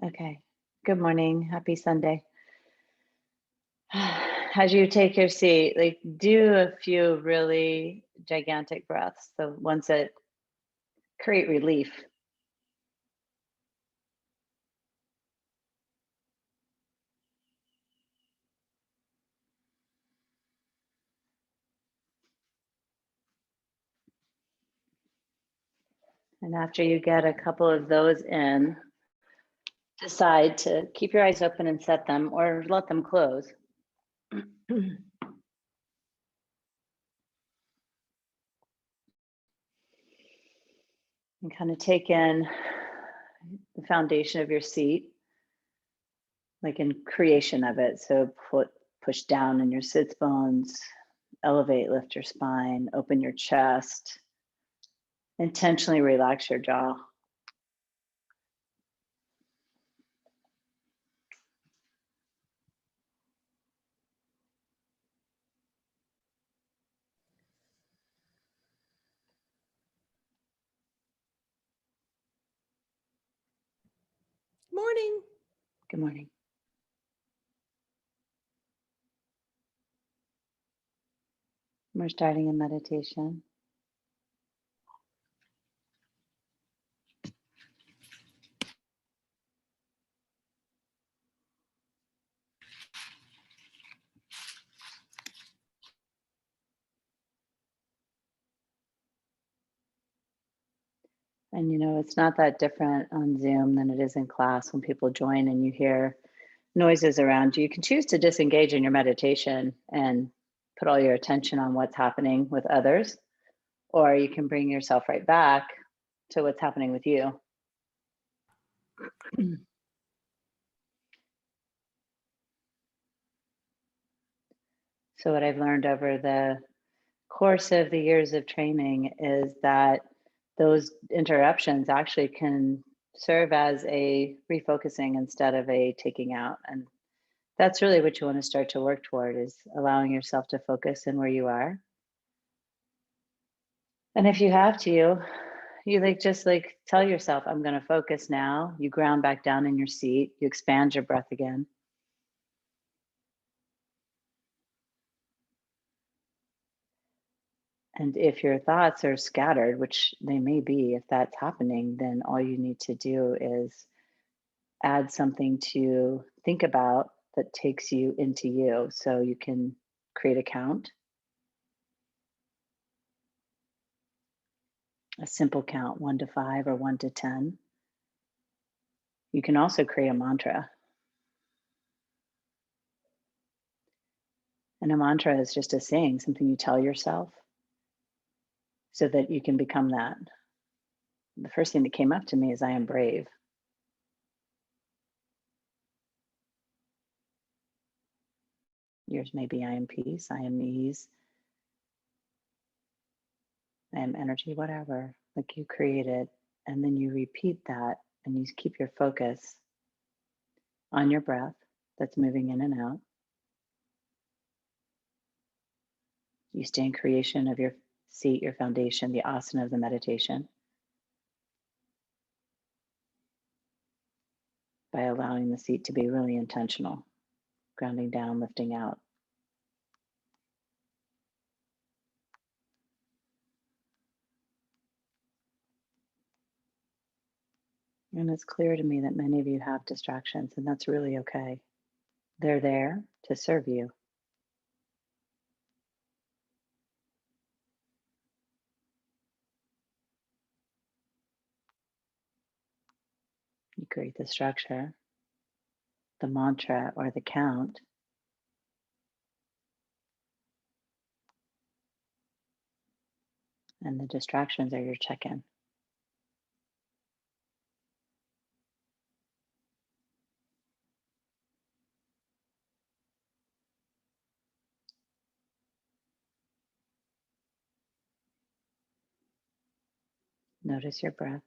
Okay. Good morning. Happy Sunday. As you take your seat, like do a few really gigantic breaths, the ones that create relief. And after you get a couple of those in, decide to keep your eyes open and set them or let them close. And kind of take in the foundation of your seat, like in creation of it. So push down in your sits bones, elevate, lift your spine, open your chest, intentionally relax your jaw. Morning. Good morning. We're starting a meditation. And it's not that different on Zoom than it is in class when people join and you hear noises around you. You can choose to disengage in your meditation and put all your attention on what's happening with others, or you can bring yourself right back to what's happening with you. So, what I've learned over the course of the years of training is that those interruptions actually can serve as a refocusing instead of a taking out. And that's really what you want to start to work toward, is allowing yourself to focus in where you are. And if you have to, you just tell yourself, I'm going to focus now. You ground back down in your seat, you expand your breath again. And if your thoughts are scattered, which they may be, if that's happening, then all you need to do is add something to think about that takes you into you. So you can create a count, a simple count, 1 to 5 or 1 to 10. You can also create a mantra. And a mantra is just a saying, something you tell yourself so that you can become that. The first thing that came up to me is I am brave. Yours may be I am peace, I am ease, I am energy, whatever, like you created. And then you repeat that and you keep your focus on your breath that's moving in and out. You stay in creation of your seat, your foundation, the asana of the meditation, by allowing the seat to be really intentional, grounding down, lifting out. And it's clear to me that many of you have distractions, and that's really okay. They're there to serve you. You create the structure, the mantra, or the count. And the distractions are your check in. Notice your breath.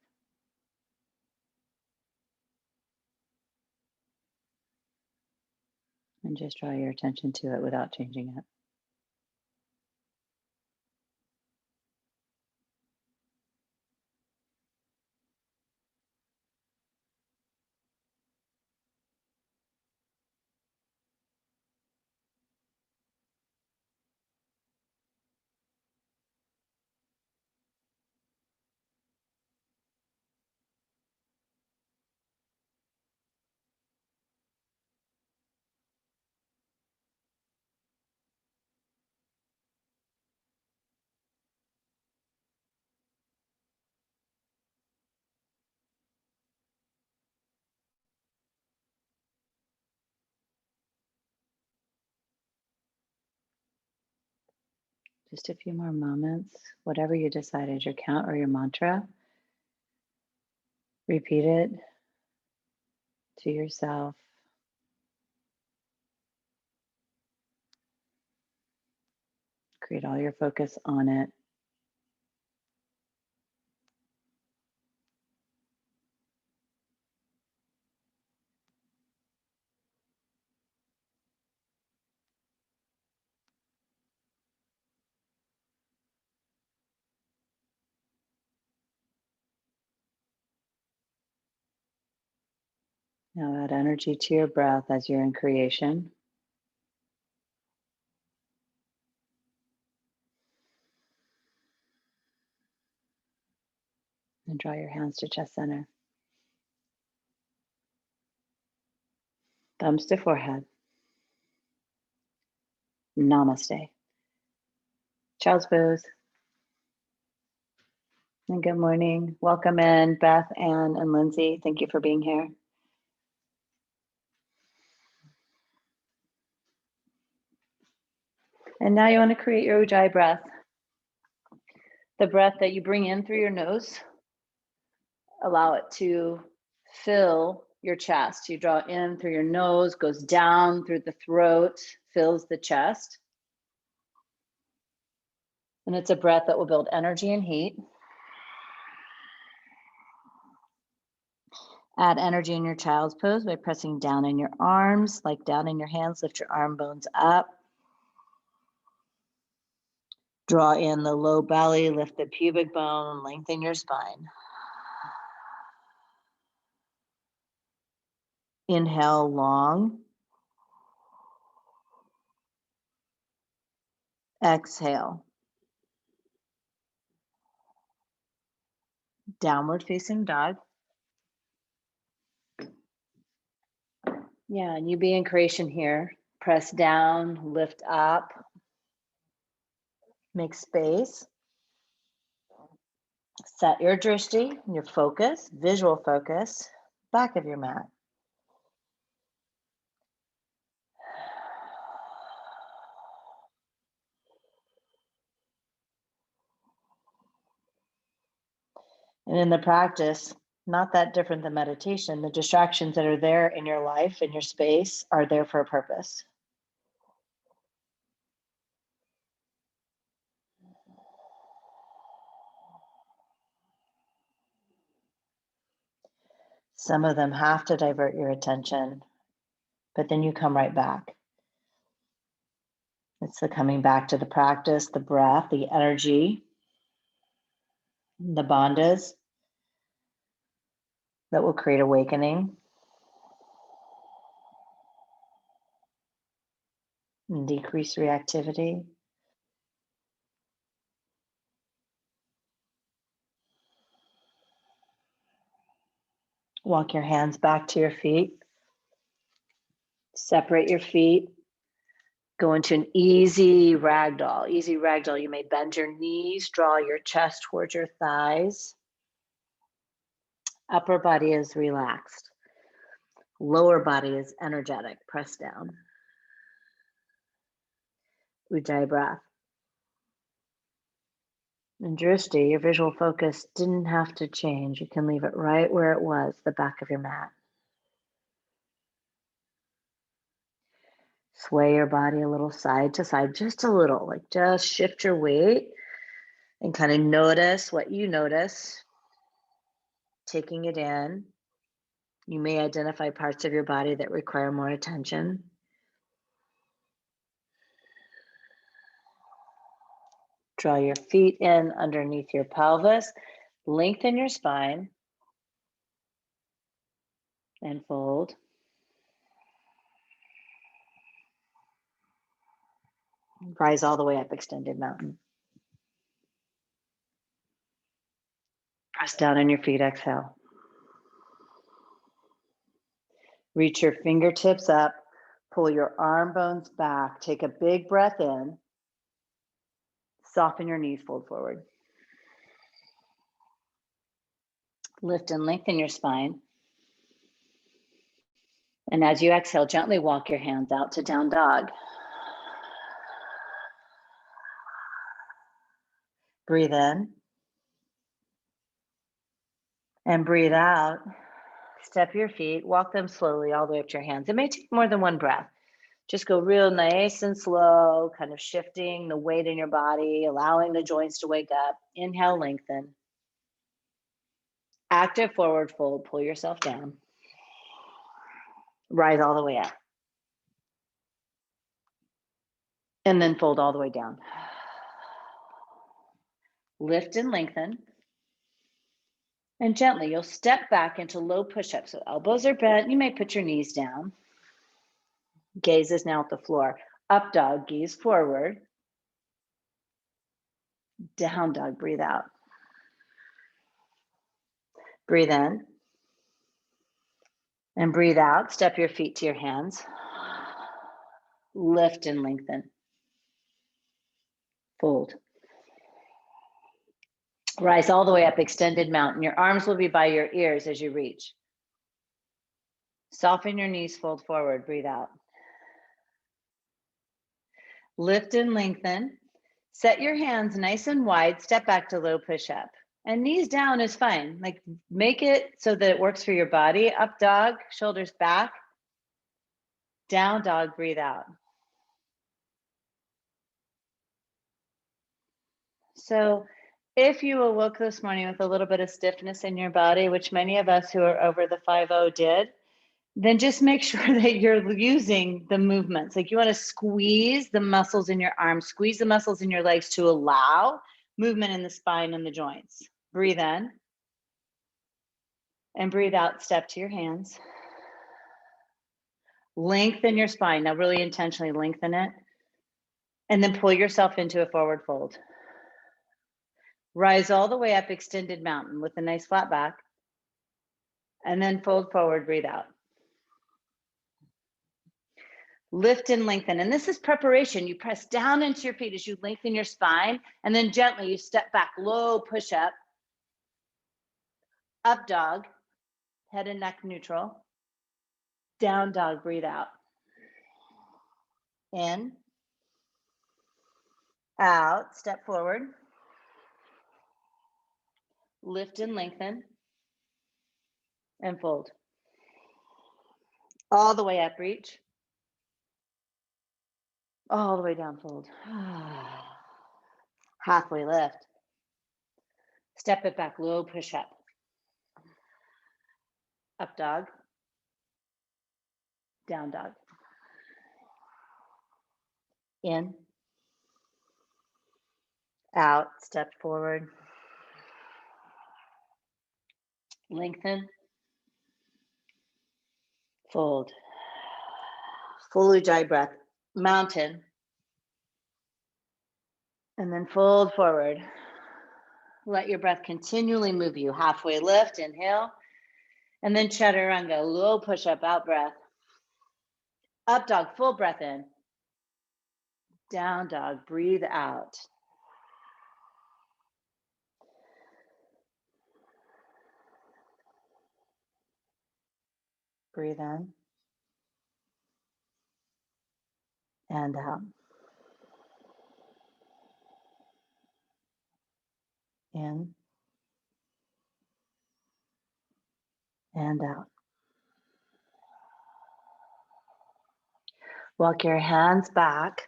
And just draw your attention to it without changing it. Just a few more moments, whatever you decided, your count or your mantra. Repeat it to yourself. Create all your focus on it. Now add energy to your breath as you're in creation. And draw your hands to chest center. Thumbs to forehead. Namaste. Child's pose. And good morning. Welcome in, Beth, Ann, and Lindsay. Thank you for being here. And now you want to create your Ujjayi breath. The breath that you bring in through your nose, allow it to fill your chest. You draw in through your nose, goes down through the throat, fills the chest. And it's a breath that will build energy and heat. Add energy in your child's pose by pressing down in your arms, like down in your hands. Lift your arm bones up. Draw in the low belly, lift the pubic bone, lengthen your spine. Inhale long. Exhale. Downward facing dog. Yeah, and you be in creation here. Press down, lift up. Make space. Set your drishti, your focus, visual focus, back of your mat. And in the practice, not that different than meditation, the distractions that are there in your life, in your space, are there for a purpose. Some of them have to divert your attention, but then you come right back. It's the coming back to the practice, the breath, the energy, the bandhas that will create awakening and decrease reactivity. Walk your hands back to your feet. Separate your feet. Go into an easy ragdoll. Easy ragdoll. You may bend your knees, draw your chest towards your thighs. Upper body is relaxed. Lower body is energetic. Press down. Ujjayi breath. And drishti, your visual focus didn't have to change. You can leave it right where it was, the back of your mat. Sway your body a little side to side, just a little, like just shift your weight and kind of notice what you notice, taking it in. You may identify parts of your body that require more attention. Draw your feet in underneath your pelvis, lengthen your spine, and fold. Rise all the way up, extended mountain. Press down on your feet, exhale. Reach your fingertips up, pull your arm bones back, take a big breath in, soften your knees, fold forward. Lift and lengthen your spine. And as you exhale, gently walk your hands out to down dog. Breathe in and breathe out. Step your feet, walk them slowly all the way up to your hands. It may take more than one breath. Just go real nice and slow, kind of shifting the weight in your body, allowing the joints to wake up. Inhale, lengthen. Active forward fold, pull yourself down. Rise all the way up. And then fold all the way down. Lift and lengthen. And gently, you'll step back into low push-up. So elbows are bent. You may put your knees down. Gaze is now at the floor. Up dog, gaze forward. Down dog, breathe out. Breathe in. And breathe out. Step your feet to your hands. Lift and lengthen. Fold. Rise all the way up, extended mountain. Your arms will be by your ears as you reach. Soften your knees, fold forward, breathe out. Lift and lengthen. Set your hands nice and wide, step back to low push-up. And knees down is fine. Like, make it so that it works for your body. Up dog, shoulders back. Down dog, breathe out. So if you awoke this morning with a little bit of stiffness in your body, which many of us who are over the 5-0 did, then just make sure that you're using the movements. Like, you want to squeeze the muscles in your arms, squeeze the muscles in your legs to allow movement in the spine and the joints. Breathe in and breathe out, step to your hands. Lengthen your spine. Now really intentionally lengthen it. And then pull yourself into a forward fold. Rise all the way up, extended mountain with a nice flat back. And then fold forward, breathe out. Lift and lengthen. And this is preparation. You press down into your feet as you lengthen your spine. And then gently you step back, low push up. Up dog, head and neck neutral. Down dog, breathe out. In. Out, step forward. Lift and lengthen. And fold. All the way up, reach. All the way down, fold. Halfway lift. Step it back, low push up. Up dog. Down dog. In. Out, step forward. Lengthen. Fold. Full Ujjayi breath. Mountain. And then fold forward. Let your breath continually move you. Halfway lift, inhale. And then chaturanga, low push up, out breath. Up dog, full breath in. Down dog, breathe out. Breathe in. And out. In. And out. Walk your hands back,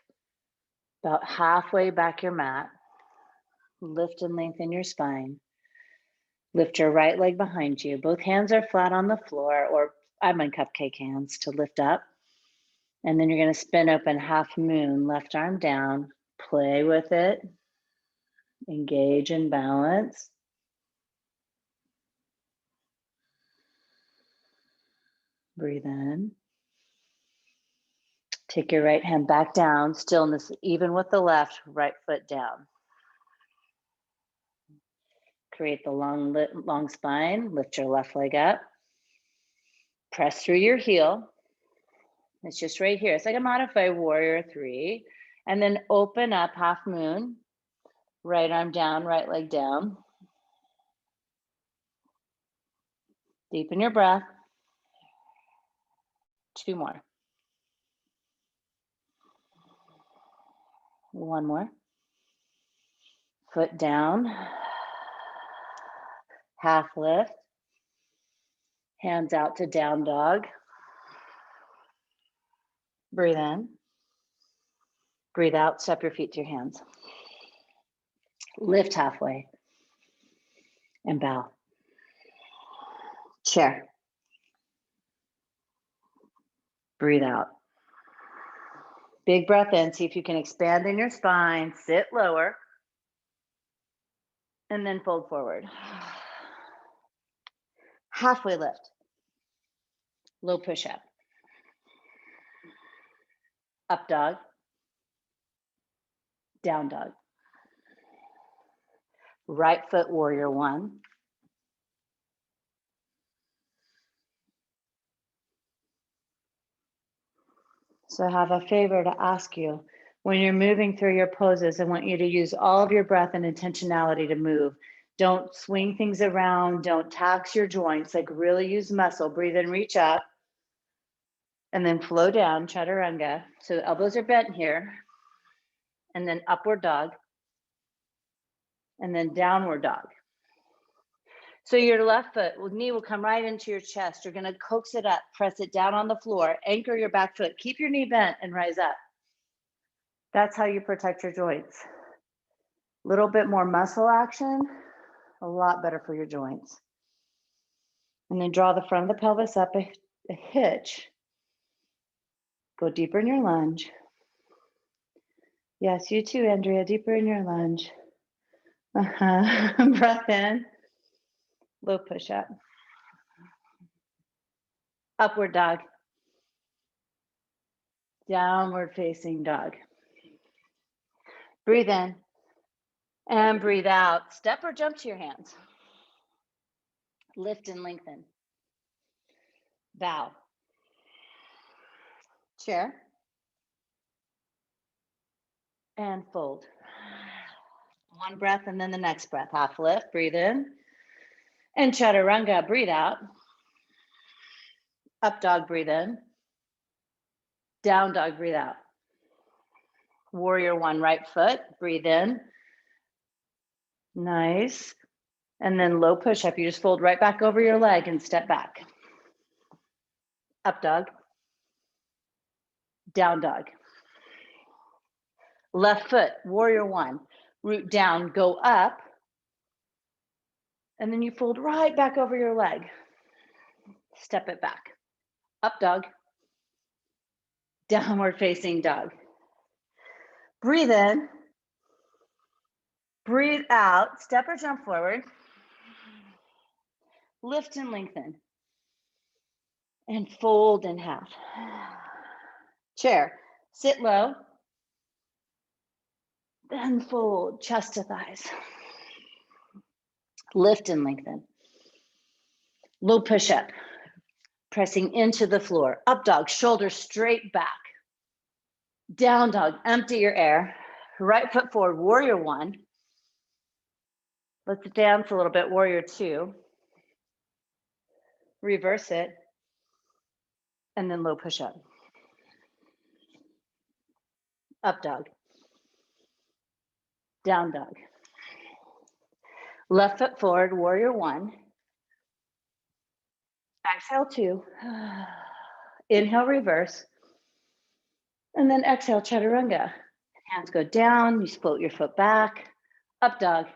about halfway back your mat. Lift and lengthen your spine. Lift your right leg behind you. Both hands are flat on the floor, or I'm in cupcake hands to lift up. And then you're going to spin open half moon, left arm down. Play with it. Engage and balance. Breathe in. Take your right hand back down, stillness even with the left, right foot down. Create the long spine, lift your left leg up. Press through your heel. It's just right here. It's like a modified warrior 3. And then open up half moon, right arm down, right leg down. Deepen your breath. 2 more. 1 more. foot down, half lift, hands out to down dog. Breathe in, breathe out, step your feet to your hands. Lift halfway and bow. Chair. Breathe out. Big breath in, see if you can expand in your spine, sit lower, and then fold forward. Halfway lift. Low push-up. Up dog. Down dog. Right foot warrior one. So I have a favor to ask you. When you're moving through your poses, I want you to use all of your breath and intentionality to move. Don't swing things around. Don't tax your joints. Like really use muscle. Breathe in, reach up. And then flow down, chaturanga. So the elbows are bent here. And then upward dog. And then downward dog. So your left foot, knee will come right into your chest. You're gonna coax it up, press it down on the floor, anchor your back foot, keep your knee bent and rise up. That's how you protect your joints. A little bit more muscle action, a lot better for your joints. And then draw the front of the pelvis up a hitch. Go deeper in your lunge. Yes, you too, Andrea, deeper in your lunge. Breath in, low push up. Upward dog. Downward facing dog. Breathe in and breathe out. Step or jump to your hands. Lift and lengthen. Bow. Chair. And fold. One breath and then the next breath. Half lift, breathe in. And chaturanga, breathe out. Up dog, breathe in. Down dog, breathe out. Warrior one, right foot, breathe in. Nice. And then low push up. You just fold right back over your leg and step back. Up dog. Down dog. Left foot, warrior one. Root down, go up. And then you fold right back over your leg. Step it back. Up dog. Downward facing dog. Breathe in. Breathe out. Step or jump forward. Lift and lengthen. And fold in half. Chair. Sit low. Then fold, chest to thighs. Lift and lengthen. Low push up. Pressing into the floor. Up dog, shoulders straight back. Down dog, empty your air. Right foot forward, warrior one. Let's dance a little bit, warrior two. Reverse it. And then low push up. Up dog. Down dog. Left foot forward, warrior one. Exhale two. Inhale, reverse. And then exhale, chaturanga. Hands go down, you float your foot back. Up dog.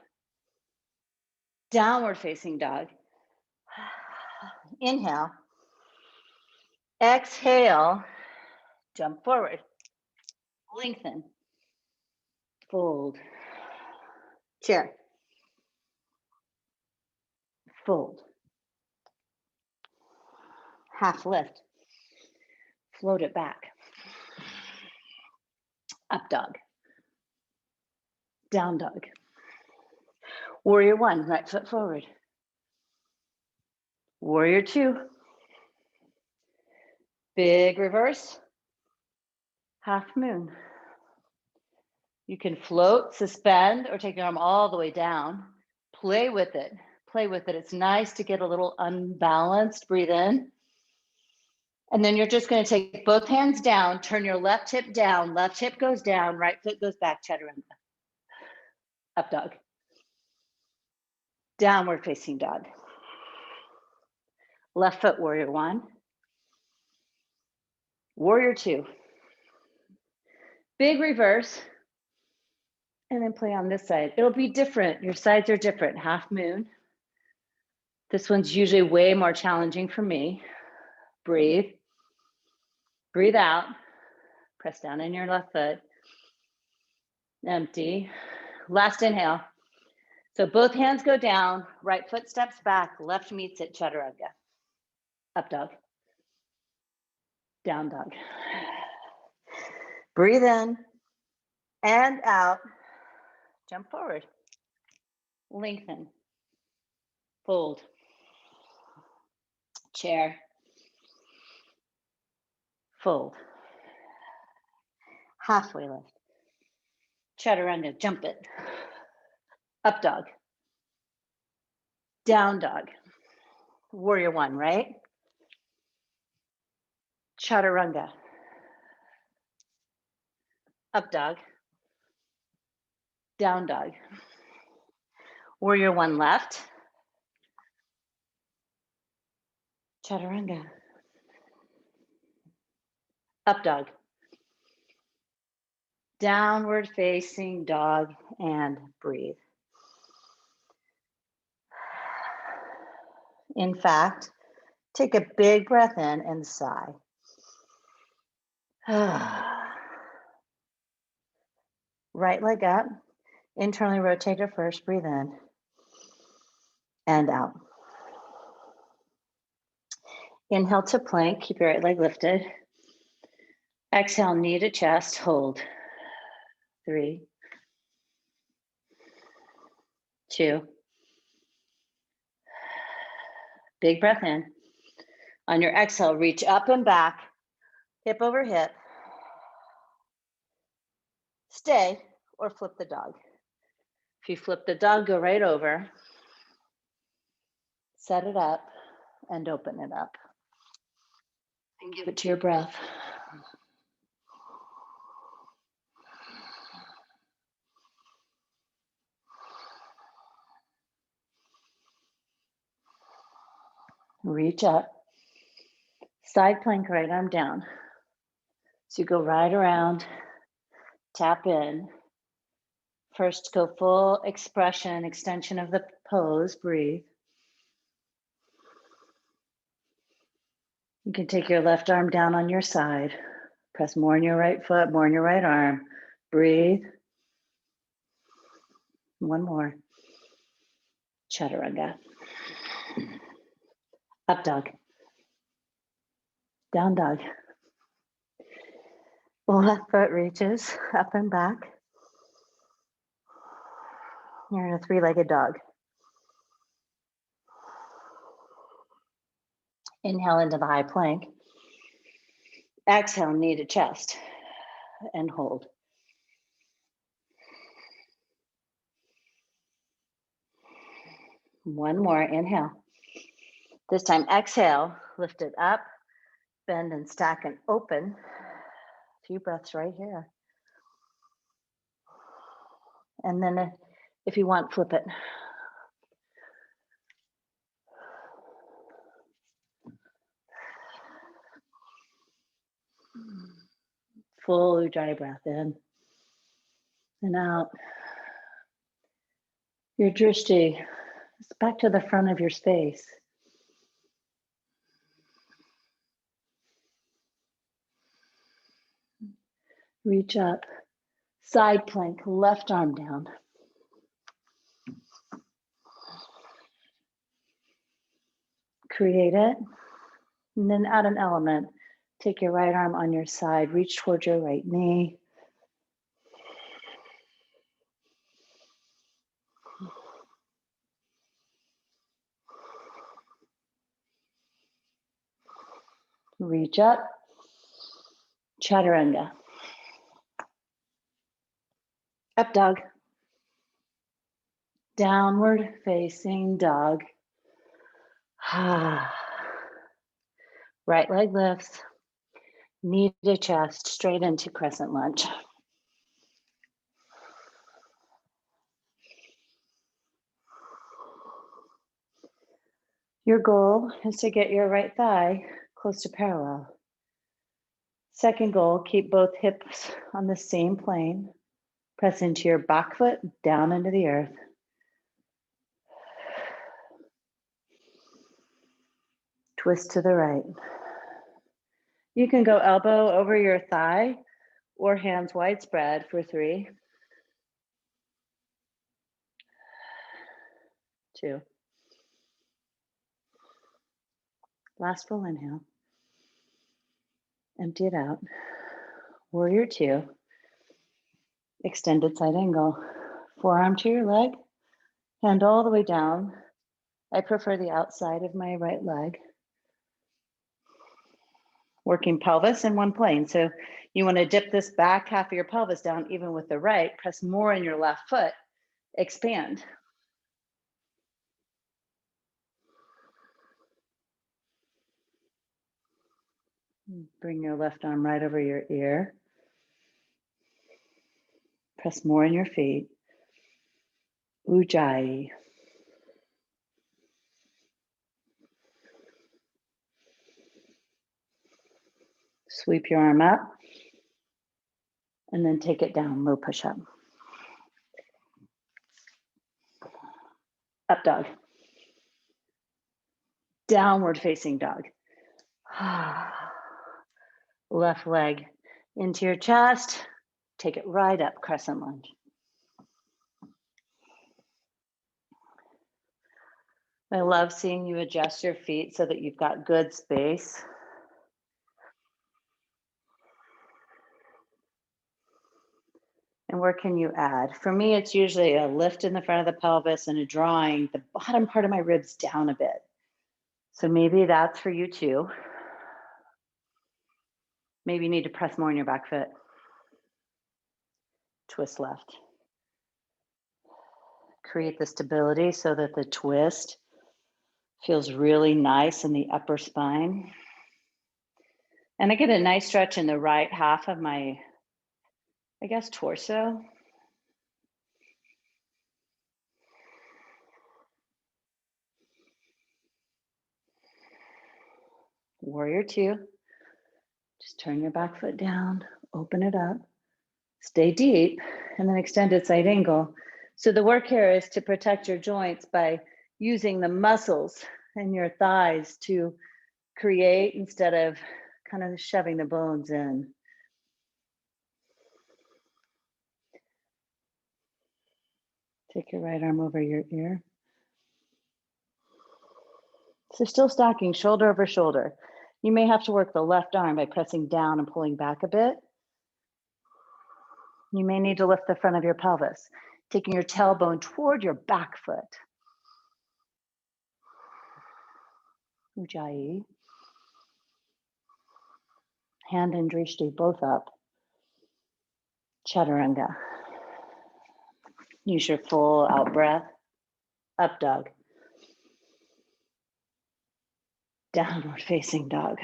Downward facing dog. Inhale. Exhale. Jump forward. Lengthen. Fold. Chair. Fold. Half lift. Float it back. Up dog. Down dog. Warrior one, right foot forward. Warrior two. Big reverse. Half moon. You can float, suspend, or take your arm all the way down. Play with it. Play with it. It's nice to get a little unbalanced. Breathe in. And then you're just going to take both hands down, turn your left hip down, left hip goes down, right foot goes back, chaturanga. Up dog. Downward facing dog. Left foot warrior one. Warrior two. Big reverse. And then play on this side. It'll be different. Your sides are different. Half moon. This one's usually way more challenging for me. Breathe. Breathe out. Press down in your left foot. Empty. Last inhale. So both hands go down, right foot steps back, left meets it, chaturanga. Up dog. Down dog. Breathe in and out. Jump forward. Lengthen. Fold. Chair. Fold. Halfway lift. Chaturanga, jump it. Up dog. Down dog. Warrior one, right? Chaturanga. Up dog. Down dog. Warrior one left. Chaturanga. Up dog. Downward facing dog and breathe. In fact, take a big breath in and sigh. Right leg up, internally rotator first, breathe in and out. Inhale to plank, keep your right leg lifted. Exhale, knee to chest, hold. 3, 2. Big breath in. On your exhale, reach up and back, hip over hip. Stay or flip the dog. If you flip the dog, go right over. Set it up and open it up. And give it to your breath. Reach up. Side plank, right arm down. So you go right around, tap in. First, go full expression, extension of the pose, breathe. You can take your left arm down on your side. Press more in your right foot, more in your right arm. Breathe. One more. Chaturanga. Up dog. Down dog. Left foot reaches up and back. You're in a three-legged dog. Inhale into the high plank. Exhale, knee to chest and hold. One more, inhale. This time, exhale, lift it up, bend and stack and open. A few breaths right here. And then if you want, flip it. Full Ujjayi breath in and out. Your drishti is back to the front of your space. Reach up, side plank, left arm down. Create it, and then add an element. Take your right arm on your side, reach towards your right knee. Reach up, chaturanga. Up dog. Downward facing dog. Right leg lifts, knee to chest, straight into crescent lunge. Your goal is to get your right thigh close to parallel. Second goal, keep both hips on the same plane. Press into your back foot, down into the earth. Twist to the right. You can go elbow over your thigh or hands widespread for 3, 2. Last full inhale. Empty it out. Warrior 2. Extended side angle. Forearm to your leg. Hand all the way down. I prefer the outside of my right leg. Working pelvis in one plane. So you want to dip this back half of your pelvis down even with the right. Press more in your left foot. Expand. Bring your left arm right over your ear. Press more in your feet. Ujjayi. Sweep your arm up and then take it down, low push-up. Up dog. Downward facing dog. Left leg into your chest. Take it right up, crescent lunge. I love seeing you adjust your feet so that you've got good space. And where can you add? For me, it's usually a lift in the front of the pelvis and a drawing the bottom part of my ribs down a bit. So maybe that's for you too. Maybe you need to press more in your back foot. Twist left. Create the stability so that the twist feels really nice in the upper spine. And I get a nice stretch in the right half of my, I guess, torso. Warrior 2. Just turn your back foot down, open it up, stay deep, and then extended side angle. So the work here is to protect your joints by using the muscles in your thighs to create instead of kind of shoving the bones in. Take your right arm over your ear. So still stacking shoulder over shoulder. You may have to work the left arm by pressing down and pulling back a bit. You may need to lift the front of your pelvis, taking your tailbone toward your back foot. Ujjayi. Hand and drishti both up. Chaturanga. Use your full out breath. Up dog. Downward facing dog.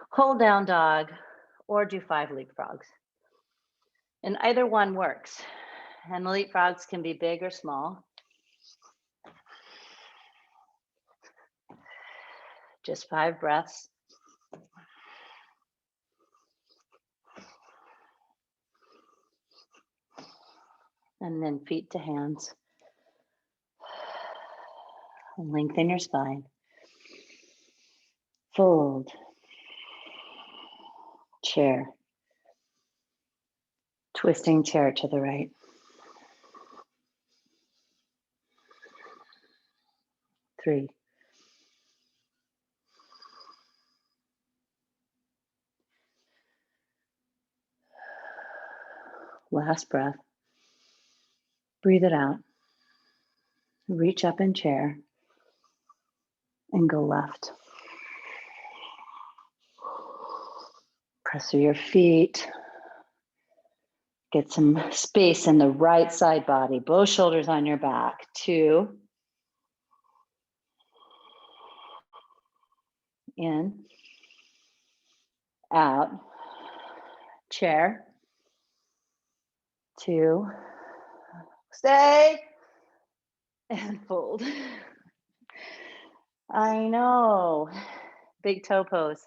Hold down dog or do 5 leapfrogs. And either one works. And the leapfrogs can be big or small. Just 5 breaths. And then feet to hands. Lengthen your spine. Fold. Chair. Twisting chair to the right. 3. Last breath. Breathe it out. Reach up in chair and go left. Press through your feet. Get some space in the right side body. Both shoulders on your back. 2. In. Out. Chair. 2. Stay and fold. I know. Big toe pose.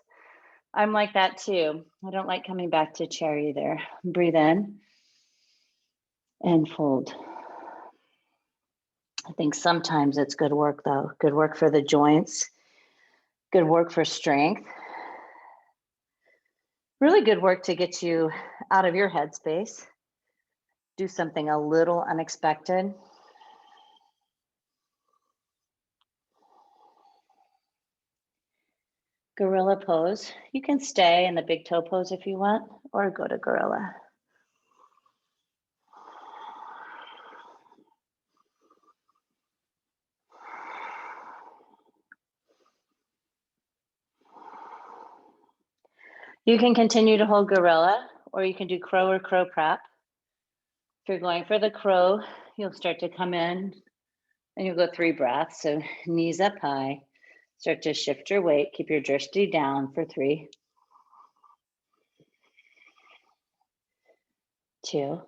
I'm like that too. I don't like coming back to chair either. Breathe in and fold. I think sometimes it's good work though. Good work for the joints. Good work for strength. Really good work to get you out of your headspace. Do something a little unexpected. Gorilla pose. You can stay in the big toe pose if you want, or go to gorilla. You can continue to hold gorilla, or you can do crow or crow prep. If you're going for the crow, you'll start to come in and you'll go 3 breaths. So knees up high, start to shift your weight, keep your drishti down for 3, 2,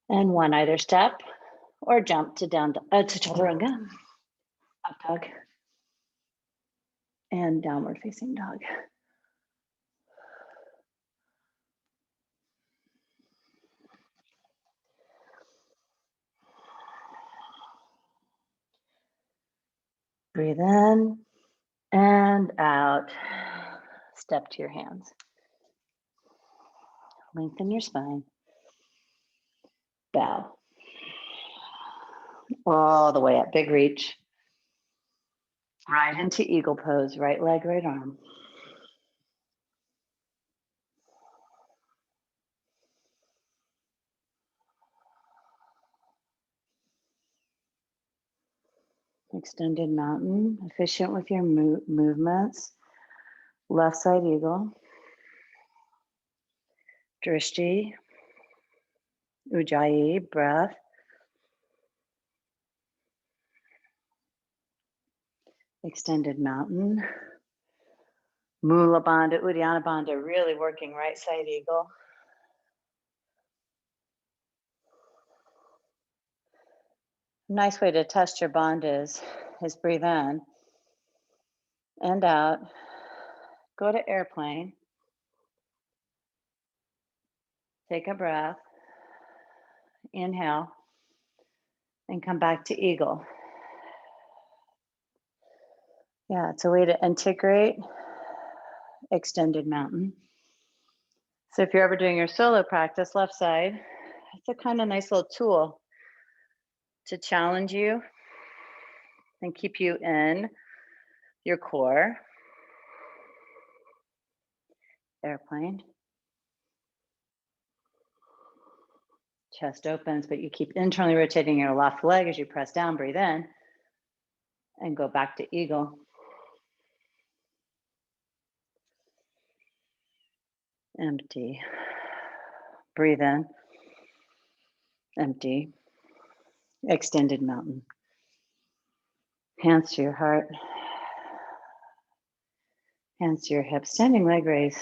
and 1. Either step or jump to down to chaturanga, up dog, and downward facing dog. Breathe in and out. Step to your hands. Lengthen your spine. Bow. All the way up, big reach. Right into eagle pose, right leg, right arm. Extended mountain, efficient with your movements. Left side eagle. Drishti. Ujjayi, breath. Extended mountain. Mula Bandha, Uddiyana Bandha, really working right side eagle. Nice way to test your bandhas is breathe in and out. Go to airplane. Take a breath. Inhale. And come back to eagle. Yeah, it's a way to integrate extended mountain. So if you're ever doing your solo practice, left side, it's a kind of nice little tool to challenge you and keep you in your core. Airplane. Chest opens, but you keep internally rotating your left leg as you press down, breathe in, and go back to eagle. Empty. Breathe in. Empty. Extended mountain. Hands to your heart. Hands to your hips. Standing leg raise.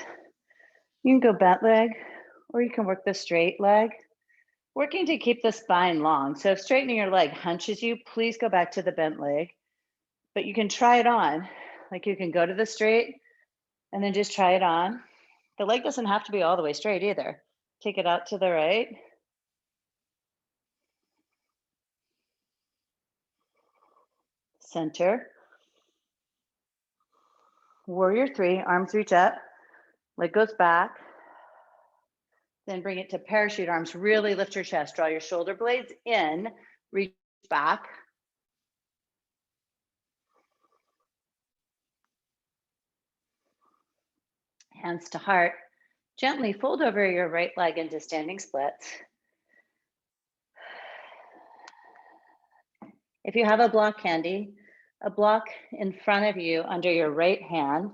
You can go bent leg, or you can work the straight leg. Working to keep the spine long. So if straightening your leg hunches you, please go back to the bent leg. But you can try it on. Like you can go to the straight and then just try it on. The leg doesn't have to be all the way straight either. Take it out to the right. Center. Warrior 3, arms reach up, leg goes back. Then bring it to parachute arms. Really lift your chest. Draw your shoulder blades in, reach back. Hands to heart. Gently fold over your right leg into standing splits. If you have a block handy, a block in front of you under your right hand,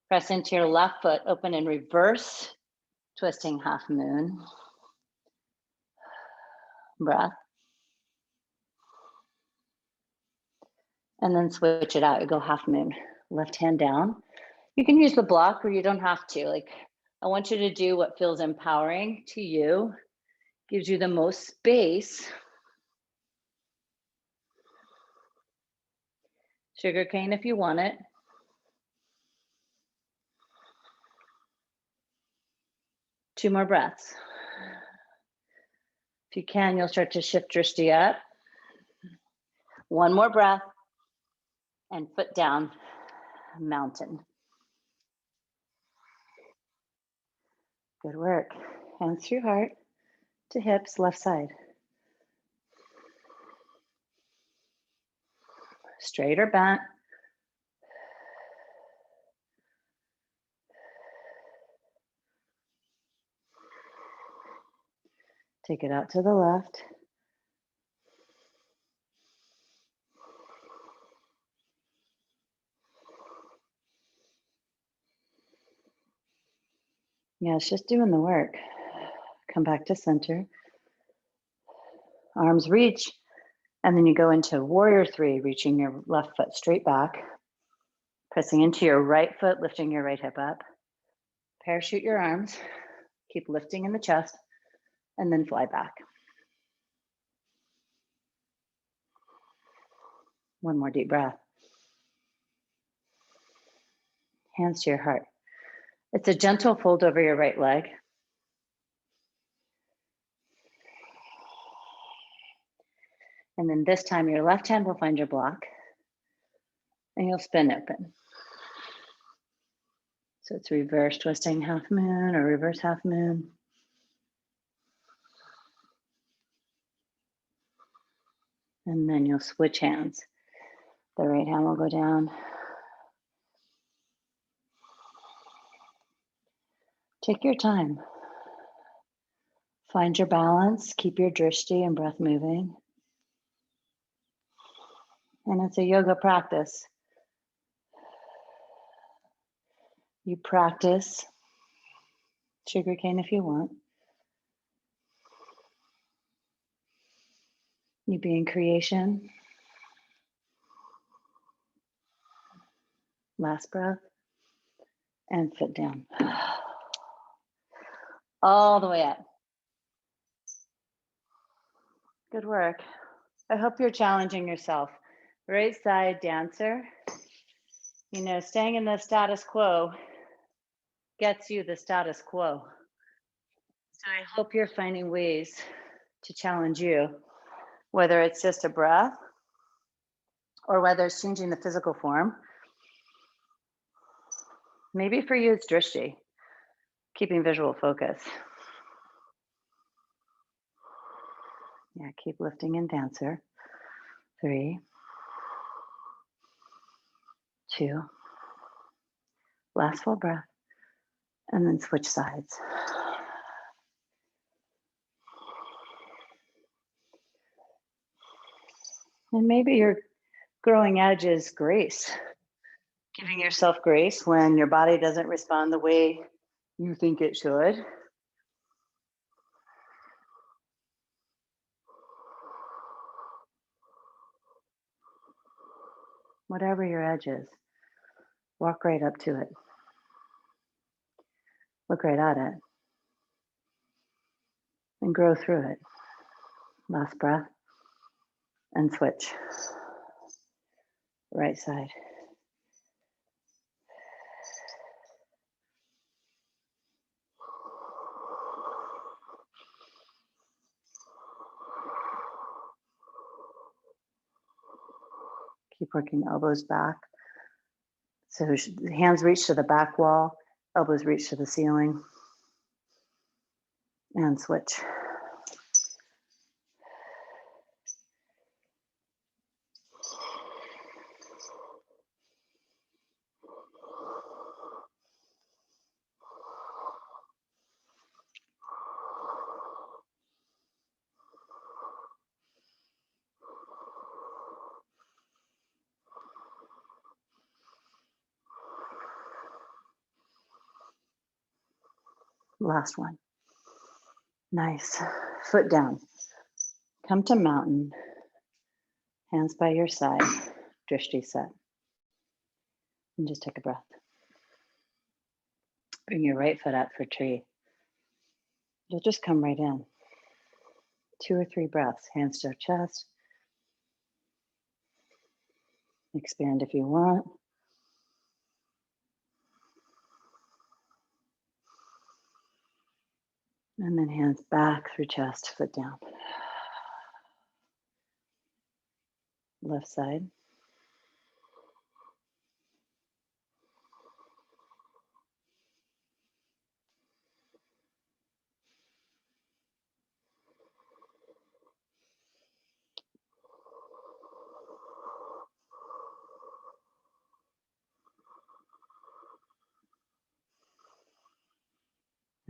press into your left foot, open in reverse, twisting half moon. Breath. And then switch it out, you go half moon. Left hand down. You can use the block or you don't have to. Like, I want you to do what feels empowering to you. gives you the most space. Sugar cane if you want it. Two more breaths. If you can, you'll start to shift drishti up. One more breath and foot down, mountain. Good work. Hands through heart to hips, left side. Straight or bent. Take it out to the left. Yeah, it's just doing the work. Come back to center. Arms reach, and then you go into warrior three, reaching your left foot straight back, pressing into your right foot, lifting your right hip up. Parachute your arms, keep lifting in the chest, and then fly back. One more deep breath. Hands to your heart. It's a gentle fold over your right leg. And then this time your left hand will find your block and you'll spin open. So it's reverse twisting half moon or reverse half moon. And then you'll switch hands. The right hand will go down. Take your time. Find your balance, keep your drishti and breath moving. And it's a yoga practice. You practice sugarcane if you want. You be in creation. Last breath. And foot down. All the way up. Good work. I hope you're challenging yourself. Right side dancer. You know, staying in the status quo gets you the status quo. So I hope you're finding ways to challenge you, whether it's just a breath or whether it's changing the physical form. Maybe for you, it's drishti, keeping visual focus. Yeah, keep lifting in dancer. 3, 2, last full breath, and then switch sides. And maybe your growing edge is grace, giving yourself grace when your body doesn't respond the way you think it should. Whatever your edge is, walk right up to it. Look right at it and grow through it. Last breath and switch. Right side. Keep working elbows back. So hands reach to the back wall, elbows reach to the ceiling, and switch. Last one. Nice. Foot down. Come to mountain. Hands by your side. Drishti set. And just take a breath. Bring your right foot up for tree. You'll just come right in. 2 or 3 breaths, hands to chest. Expand if you want. And then hands back through chest, foot down. Left side.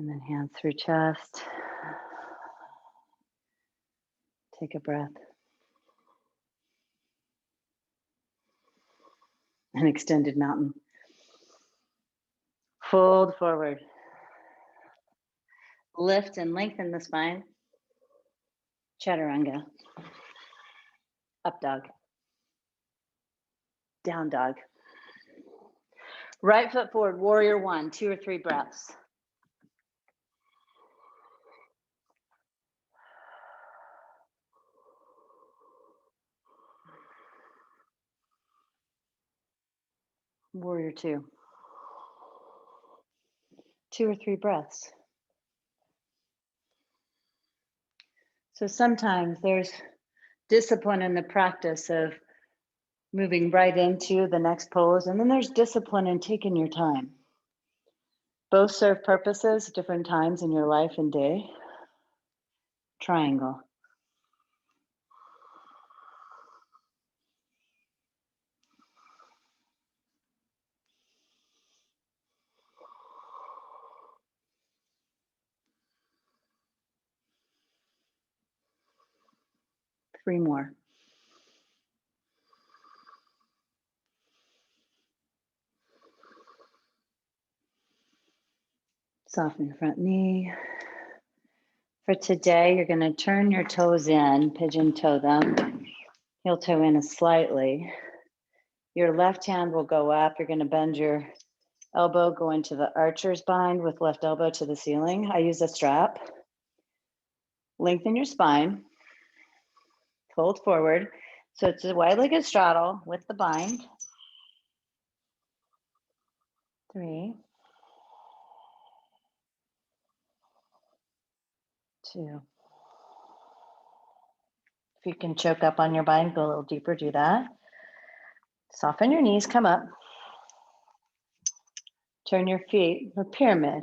And then hands through chest. Take a breath. An extended mountain. Fold forward. Lift and lengthen the spine. Chaturanga. Up dog. Down dog. Right foot forward, warrior one, 2 or 3 breaths. Warrior two. 2 or 3 breaths. So sometimes there's discipline in the practice of moving right into the next pose, and then there's discipline in taking your time. Both serve purposes, different times in your life and day. Triangle. Three more. Soften your front knee. For today, you're going to turn your toes in, pigeon toe them. Heel toe in slightly. Your left hand will go up. You're going to bend your elbow, go into the archer's bind with left elbow to the ceiling. I use a strap. Lengthen your spine. Fold forward. So it's a wide-legged straddle with the bind. 3, 2. If you can choke up on your bind, go a little deeper, do that. Soften your knees, come up. Turn your feet, a pyramid,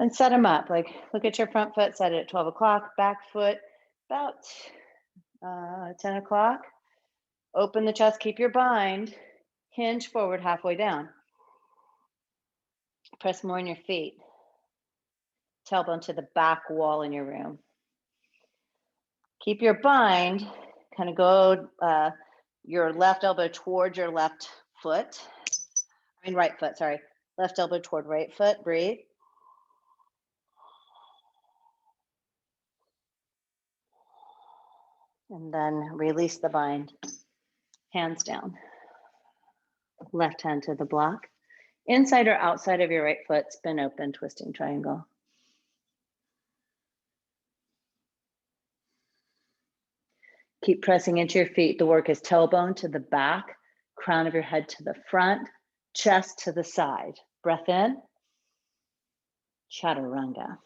and set them up. Like, look at your front foot, set it at 12 o'clock, back foot about 10 o'clock. Open the chest, keep your bind, hinge forward halfway down. Press more in your feet. Tailbone to the back wall in your room. Keep your bind, kind of go your left elbow towards your left foot. Right foot, sorry. Left elbow toward right foot, breathe. And then release the bind, hands down. Left hand to the block. Inside or outside of your right foot, spin open, twisting triangle. Keep pressing into your feet. The work is tailbone to the back, crown of your head to the front, chest to the side. Breath in, chaturanga.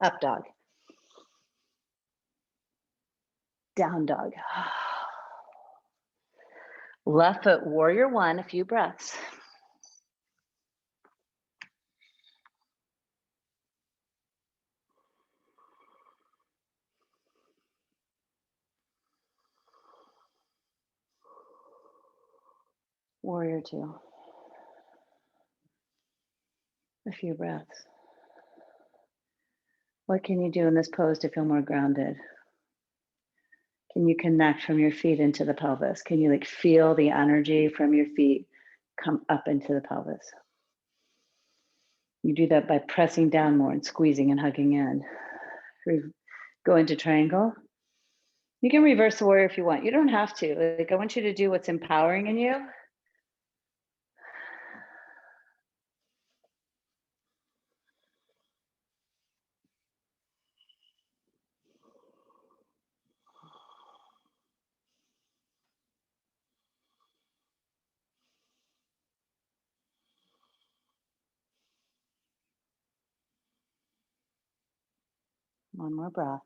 Up dog. Down dog. Left foot, warrior one, a few breaths. Warrior two. A few breaths. What can you do in this pose to feel more grounded? Can you connect from your feet into the pelvis? Can you feel the energy from your feet come up into the pelvis? You do that by pressing down more and squeezing and hugging in. Go into triangle. You can reverse the warrior if you want. You don't have to. I want you to do what's empowering in you. One more breath.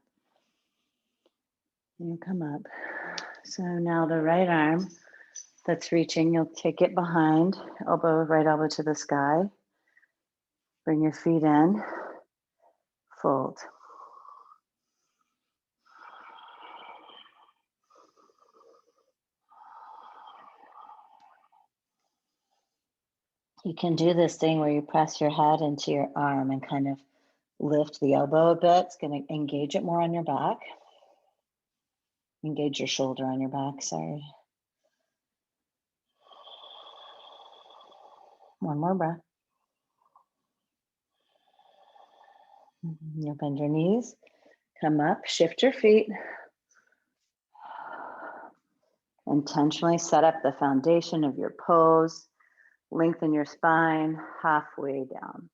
And you come up. So now the right arm that's reaching, you'll take it behind, right elbow to the sky. Bring your feet in, fold. You can do this thing where you press your head into your arm and kind of lift the elbow a bit. It's going to engage it more on your back. Engage your shoulder on your back, sorry. One more breath. You'll bend your knees, come up, shift your feet. Intentionally set up the foundation of your pose. Lengthen your spine halfway down.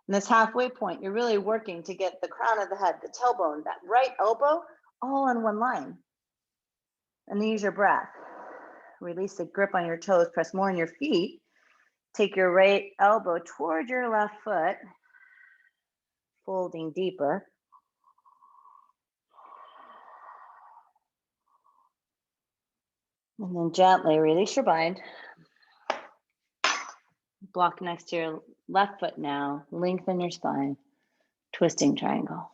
And this halfway point, you're really working to get the crown of the head, the tailbone, that right elbow, all in one line. And then use your breath. Release the grip on your toes, press more on your feet. Take your right elbow toward your left foot, folding deeper. And then gently release your bind. Block next to your left foot now. Lengthen your spine. Twisting triangle.